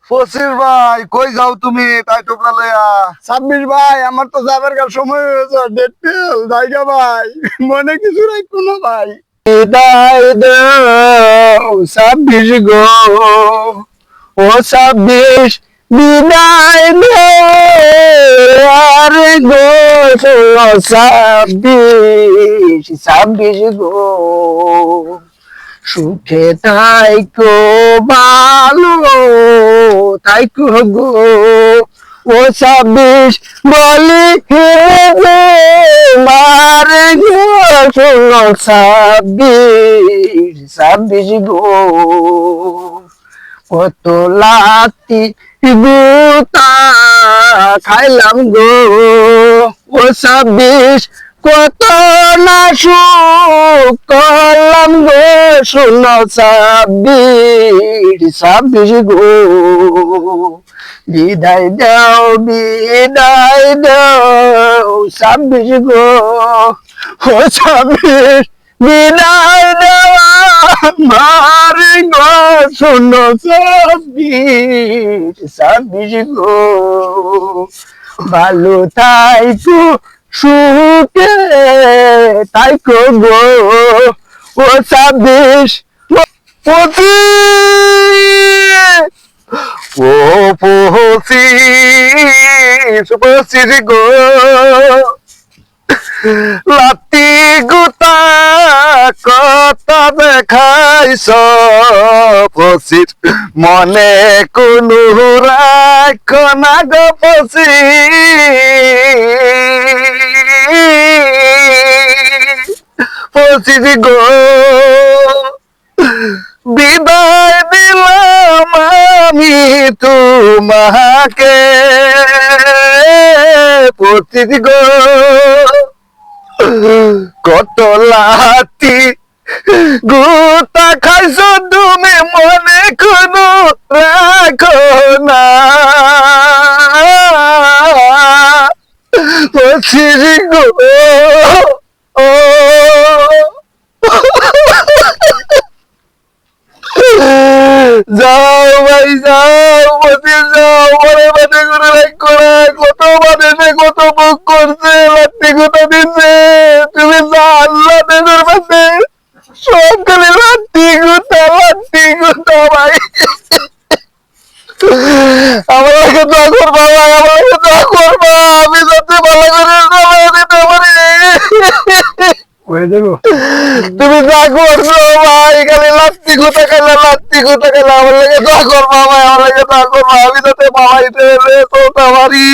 ফসির ভাই কই যাও তুমি তাই টোপলা লইয়া? 26 ভাই, আমার তো যাবার কার সময় হয়েছে, ডেট ফেল জায়গা ভাই, মনে কিছু রাখো না ভাই। বিদায় দাও 26 গো, ও 26 বিদায় দে আরে গো, শোনো 26 গো, সুখে থাইকো ভালো থাইকো গো, ও 26 বলি হে গো মারে গো, শোনো 26 গো, কত লাতি গুতা খাইলাম গো, ও 26 কত না সুখ করলাম গো, শোনো 26 গো, বিদায় দাও 26 গো, ও 26 বিদায় দাও আমার গো, শোনো 26 গো, ভালো থাইকো সুখে থাইকো গো, ও 26 পতি, ও ফসির গো, লাতি গুতা কথা দেখাইছ ফসির, মনে কোনো রাখ না গো ফসি, ফসির গো, বিদায় দিলাম আমি তোমাকে ফসির গো, কত লাতি গুতা খাইছ তুমি মনে কোনো রাখো না, ফসির গো, ও যাও ভাই যাও, ফসির যাও, মনে বাদে করে রাখো না, কত বাদে কত বুক করছে, লাত্তি গুতা দিচ্ছে, তুমি যা আল্লাহ দেশের পাশে সকালে লাত্তি গুতা ভাই, আমার লাগে দোয়া করবা ভাই, আমার লাগে দোয়া করবা, আমি যাতে ভালো করে সময় দিতে পারি। হয়ে যাবো। তুমি যা করছো ভাই, খালি লাত্তি গুতা খেলে আমার লাগে দোয়া করবা ভাই, আমার লাগে দোয়া করবা, আমি যাতে পালাইতে চলতে পারি।